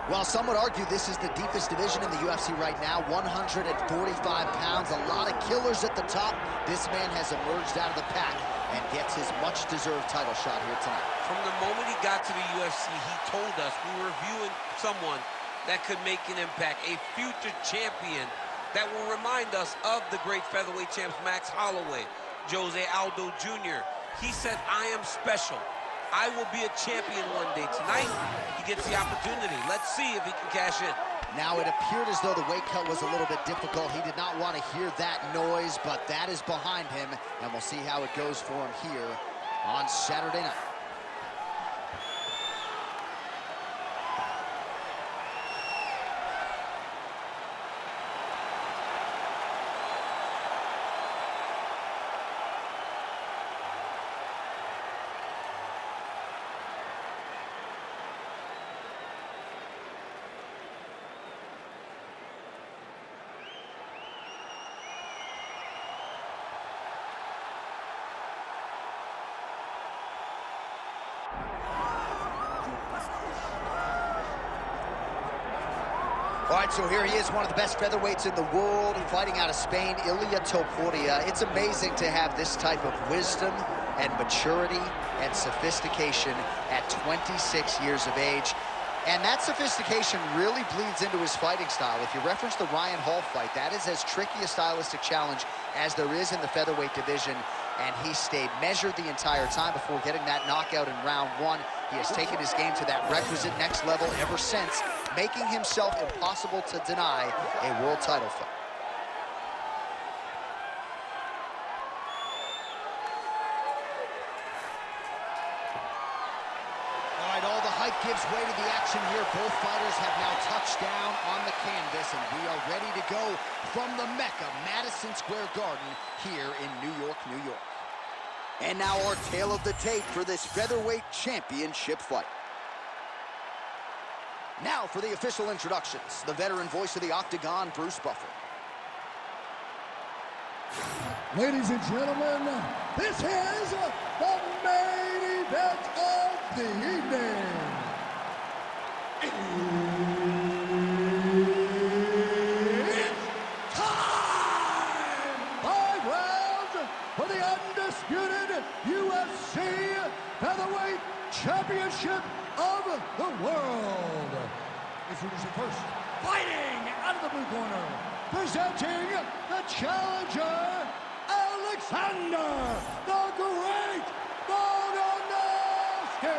Well, some would argue this is the deepest division in the UFC right now, 145 pounds, a lot of killers at the top. This man has emerged out of the pack and gets his much-deserved title shot here tonight. From the moment he got to the UFC, he told us we were viewing someone that could make an impact, a future champion that will remind us of the great featherweight champs Max Holloway, Jose Aldo Jr. He said, I am special. I will be a champion one day. Tonight, he gets the opportunity. Let's see if he can cash in. Now, it appeared as though the weight cut was a little bit difficult. He did not want to hear that noise, but that is behind him, and we'll see how it goes for him here on Saturday night. All right, so here he is, one of the best featherweights in the world, fighting out of Spain, Ilia Topuria. It's amazing to have this type of wisdom and maturity and sophistication at 26 years of age. And that sophistication really bleeds into his fighting style. If you reference the Ryan Hall fight, that is as tricky a stylistic challenge as there is in the featherweight division. And he stayed measured the entire time before getting that knockout in round one. He has taken his game to that requisite next level ever since, making himself impossible to deny a world title fight. All right, all the hype gives way to the action here. Both fighters have now touched down on the canvas, and we are ready to go from the Mecca, Madison Square Garden, here in New York, New York. And now our tale of the tape for this featherweight championship fight. Now for the official introductions, the veteran voice of the Octagon, Bruce Buffer. Ladies and gentlemen, this is the main event of the evening. It's time! 5 rounds for the undisputed UFC Featherweight Championship of the world. Introducing first, fighting out of the blue corner, presenting the challenger, Alexander the Great Volkanovski.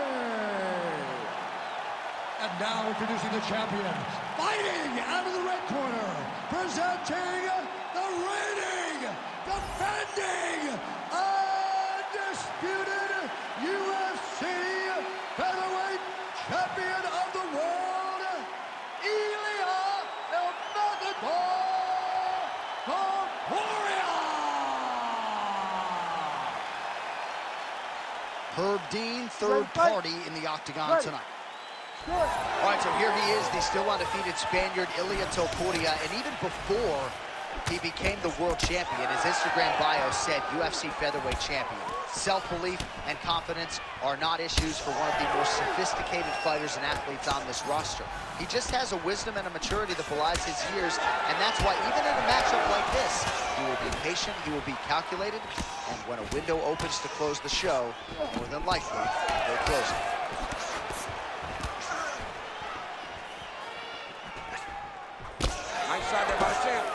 And now introducing the champion, fighting out of the red corner, presenting the reigning, defending, undisputed UFC Featherweight Champion of the world, Ilia Topuria. Herb Dean, third party in the octagon tonight. All right, so here he is, the still undefeated Spaniard, Ilia Topuria, and even before he became the world champion, his Instagram bio said UFC featherweight champion. Self-belief and confidence are not issues for one of the more sophisticated fighters and athletes on this roster. He just has a wisdom and a maturity that belies his years, and that's why even in a matchup like this, he will be patient, he will be calculated, and when a window opens to close the show, more than likely, they'll close it. Nice shot there by the champ.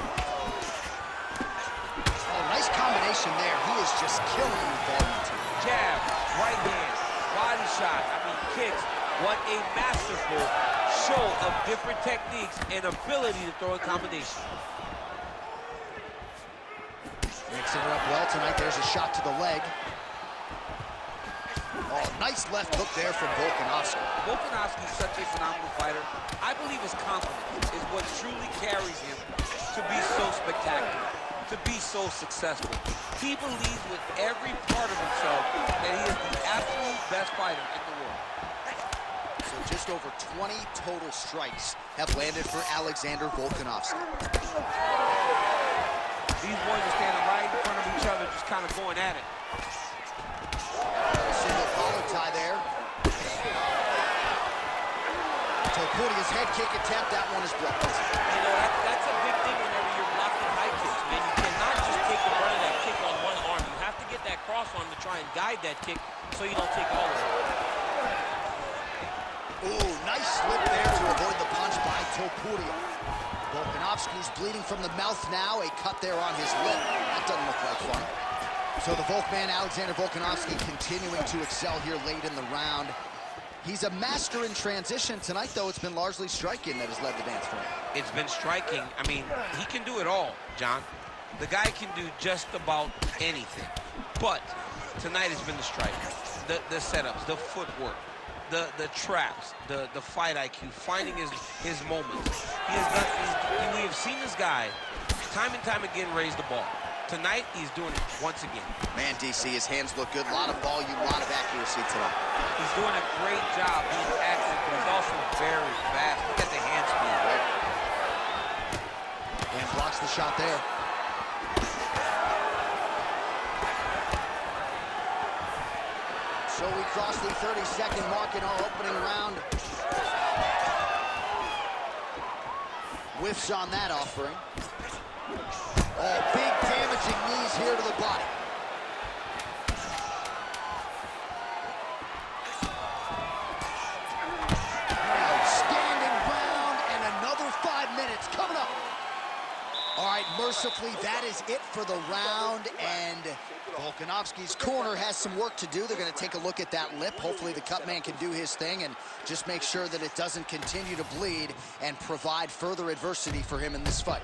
Oh, nice combination there. He is just killing you, volume 2. Jab, right hand, body shot, kicks. What a masterful show of different techniques and ability to throw a combination. Mixing it up well tonight. There's a shot to the leg. Oh, nice left hook there from Volkanovski. Volkanovski is such a phenomenal fighter. I believe his confidence is what truly carries him to be so spectacular, to be so successful. He believes with every part of himself that he is the absolute best fighter in the world. So just over 20 total strikes have landed for Alexander Volkanovski. These boys are standing right in front of each other, just kind of going at it. Single collar tie there. Topuria's head kick attempt, that one is blocked. You know, that's a big thing whenever you're blocking high kicks, man. You cannot just take the brunt of that kick on one arm. You have to get that cross arm to try and guide that kick so you don't take all of it. Ooh, nice slip there to avoid the punch by Topuria. Volkanovski's bleeding from the mouth now. A cut there on his lip. That doesn't look like fun. So the Volkman, Alexander Volkanovski, continuing to excel here late in the round. He's a master in transition. Tonight, though, it's been largely striking that has led the dance for him. It's been striking. I mean, he can do it all, John. The guy can do just about anything. But tonight has been the striking. The setups, the footwork, the traps, the fight IQ, finding his moments. We have seen this guy time and time again raise the bar. Tonight, he's doing it once again. Man, DC, his hands look good. A lot of volume, a lot of accuracy tonight. He's doing a great job being active, but he's also very fast. Look at the hand speed, right? And blocks the shot there. So we cross the 30-second mark in our opening round. Whiffs on that offering. Oh, big damaging knees here to the body. Outstanding round, and another 5 minutes coming up. All right, mercifully, that is it for the round, and Volkanovski's corner has some work to do. They're going to take a look at that lip. Hopefully the cut man can do his thing and just make sure that it doesn't continue to bleed and provide further adversity for him in this fight.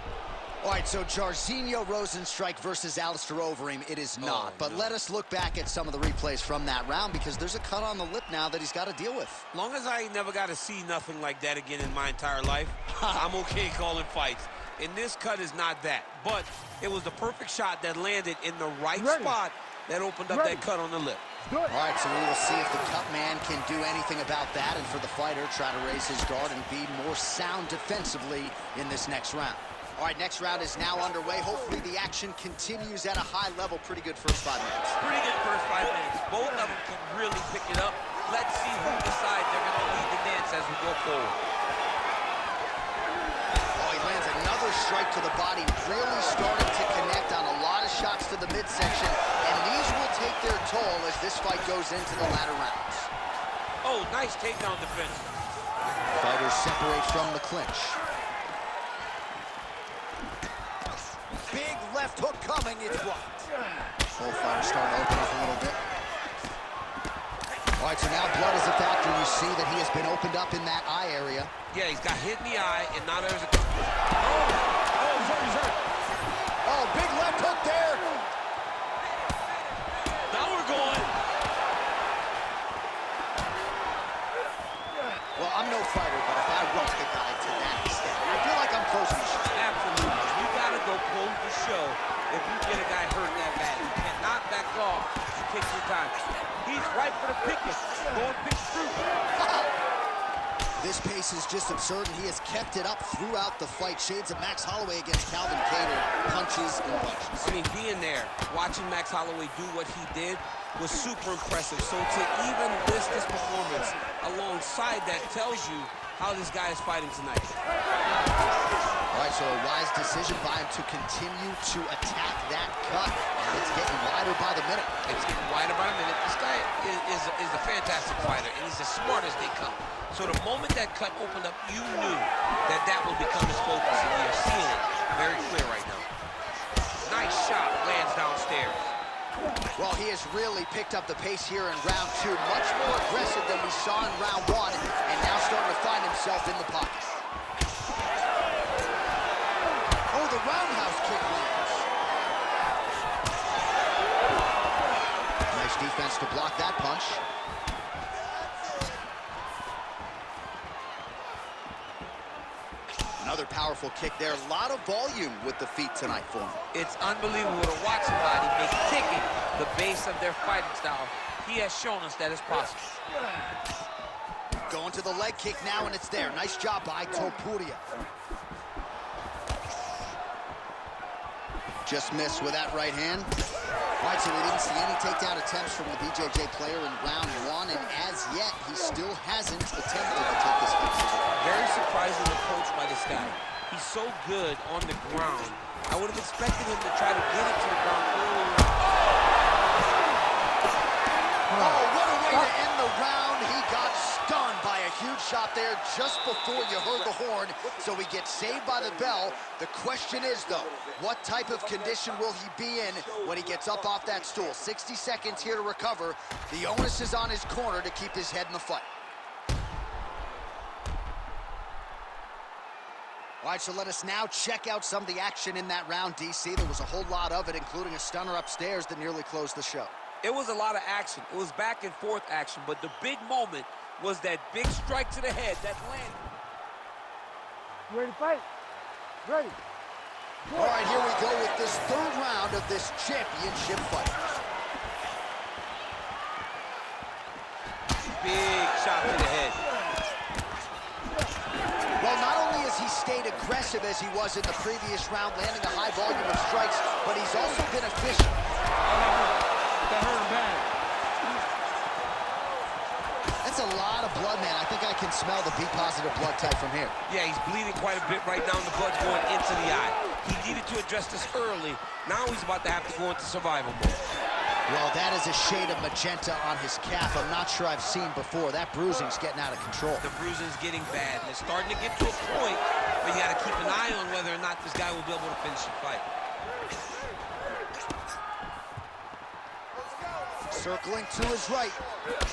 All right, so Jairzinho Rozenstruik versus Alistair Overeem, it is not. But let us look back at some of the replays from that round, because there's a cut on the lip now that he's got to deal with. Long as I never got to see nothing like that again in my entire life, I'm okay calling fights. And this cut is not that. But it was the perfect shot that landed in the right spot that opened up that cut on the lip. All right, so we will see if the cut man can do anything about that, and for the fighter, try to raise his guard and be more sound defensively in this next round. All right, next round is now underway. Hopefully the action continues at a high level. Pretty good first 5 minutes. Pretty good first 5 minutes. Both of them can really pick it up. Let's see who decides they're going to lead the dance as we go forward. Oh, he lands another strike to the body. Really starting to connect on a lot of shots to the midsection. And these will take their toll as this fight goes into the latter rounds. Oh, nice takedown defense. Fighters separate from the clinch. Big left hook coming, it's blocked. Both fighters starting to open up a little bit. All right, so now blood is a factor. You see that he has been opened up in that eye area. Yeah, he's got hit in the eye, and now there's a... He's hurt. Oh, big left hook there. Now we're going. Well, I'm no fighter, but if I roast a guy to that extent, I feel like I'm close to the show. Absolutely. You got to go close the show if you get a guy hurt that bad. You cannot back off. You take your time. He's right for the picket. Going pitch through. This pace is just absurd, and he has kept it up throughout the fight. Shades of Max Holloway against Calvin Kattar. Punches and punches. I mean, being there, watching Max Holloway do what he did was super impressive. So to even list this performance alongside that tells you how this guy is fighting tonight. All right, so a wise decision by him to continue to attack that cut. And it's getting wider by the minute. It's getting wider by the minute. This guy is a fantastic fighter, and he's as smart as they come. So the moment that cut opened up, you knew that that would become his focus, and you're seeing it very clear right now. Nice shot, lands downstairs. Well, he has really picked up the pace here in round 2. Much more aggressive than we saw in round 1, and now starting to find himself in the pocket. Oh, the roundhouse kick lands. Nice defense to block that punch. Another powerful kick there. A lot of volume with the feet tonight for him. It's unbelievable to watch somebody make kicking the base of their fighting style. He has shown us that it's possible. Going to the leg kick now, and it's there. Nice job by Topuria. Just missed with that right hand. All right, so we didn't see any takedown attempts from the BJJ player in round 1, and as yet, he still hasn't attempted to take this fight. this guy. He's so good on the ground. I would have expected him to try to get it to the ground earlier. Oh, what a way to end the round. He got stunned by a huge shot there just before you heard the horn, so he gets saved by the bell. The question is, though, what type of condition will he be in when he gets up off that stool? 60 seconds here to recover. The onus is on his corner to keep his head in the fight. All right, so let us now check out some of the action in that round, DC. There was a whole lot of it, including a stunner upstairs that nearly closed the show. It was a lot of action. It was back and forth action, but the big moment was that big strike to the head that landed. Ready to fight? Ready. All right, here we go with this third round of this championship fight. Big shot to the head. Well, not only has he stayed aggressive as he was in the previous round, landing a high volume of strikes, but he's also been efficient. That hurt him bad. That's a lot of blood, man. I think I can smell the B-positive blood type from here. Yeah, he's bleeding quite a bit right now, and the blood's going into the eye. He needed to address this early. Now he's about to have to go into survival mode. Well, that is a shade of magenta on his calf I'm not sure I've seen before. That bruising's getting out of control. The bruising's getting bad, and it's starting to get to a point where you got to keep an eye on whether or not this guy will be able to finish the fight. Circling to his right.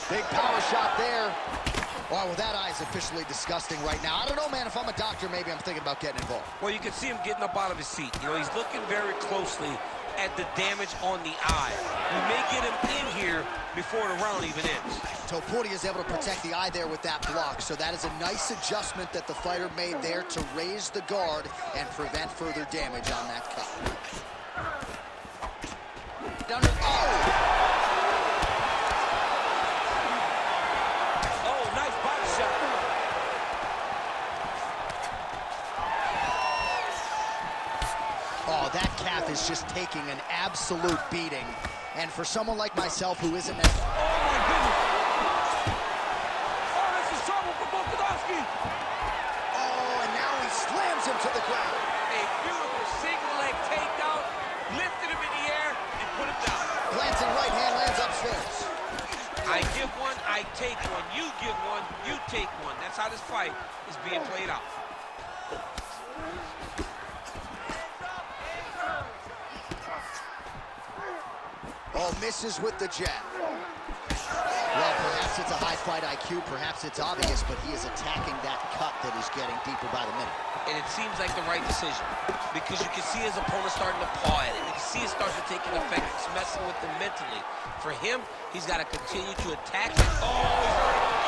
Big power shot there. Oh, well, that eye is officially disgusting right now. I don't know, man. If I'm a doctor, maybe I'm thinking about getting involved. Well, you can see him getting up out of his seat. You know, he's looking very closely at the damage on the eye. We may get him in here before the round even ends. Topuria is able to protect the eye there with that block, so that is a nice adjustment that the fighter made there to raise the guard and prevent further damage on that cut. Down to, Nice body shot. Oh, that calf is just taking an absolute beating. And for someone like myself who isn't as... Oh, my goodness. Oh, this is trouble for Volkanovski. Oh, and now he slams him to the ground. A beautiful single leg takedown, lifted him in the air, and put him down. Glancing right hand lands upstairs. I give one, I take one. You give one, you take one. That's how this fight is being played out. Oh, misses with the jab. Well, perhaps it's a high fight IQ, perhaps it's obvious, but he is attacking that cut that is getting deeper by the minute. And it seems like the right decision because you can see his opponent starting to paw at it. You can see it starting to take an effect. It's messing with him mentally. For him, he's got to continue to attack it. Oh, he's hurt again.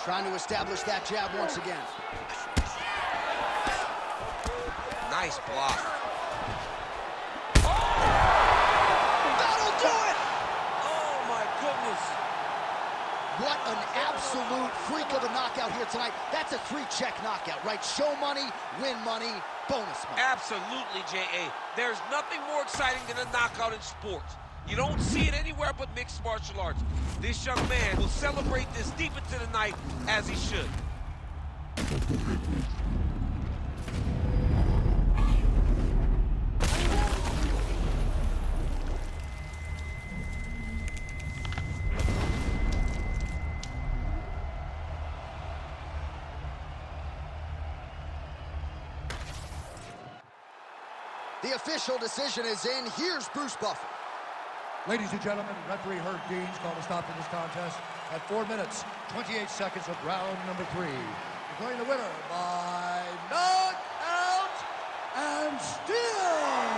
Trying to establish that jab once again. Nice block. That'll do it! Oh, my goodness. What an absolute freak of a knockout here tonight. That's a 3-check knockout, right? Show money, win money, bonus money. Absolutely, J.A. There's nothing more exciting than a knockout in sports. You don't see it anywhere but mixed martial arts. This young man will celebrate this deep into the night as he should. The official decision is in. Here's Bruce Buffer. Ladies and gentlemen, referee Herb Dean's called a stop to this contest at 4 minutes, 28 seconds of round number 3. Declaring the winner by knockout and still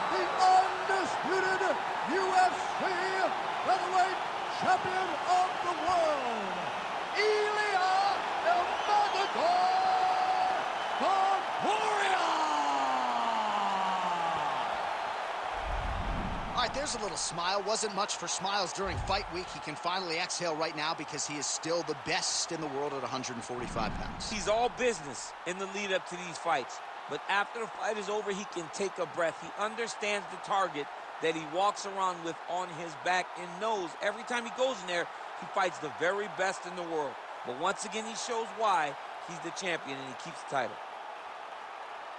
the undisputed UFC Featherweight Champion of the world, Ilia Topuria! All right, there's a little smile. Wasn't much for smiles during fight week. He can finally exhale right now because he is still the best in the world at 145 pounds. He's all business in the lead up to these fights. But after the fight is over, he can take a breath. He understands the target that he walks around with on his back and knows every time he goes in there, he fights the very best in the world. But once again, he shows why he's the champion and he keeps the title.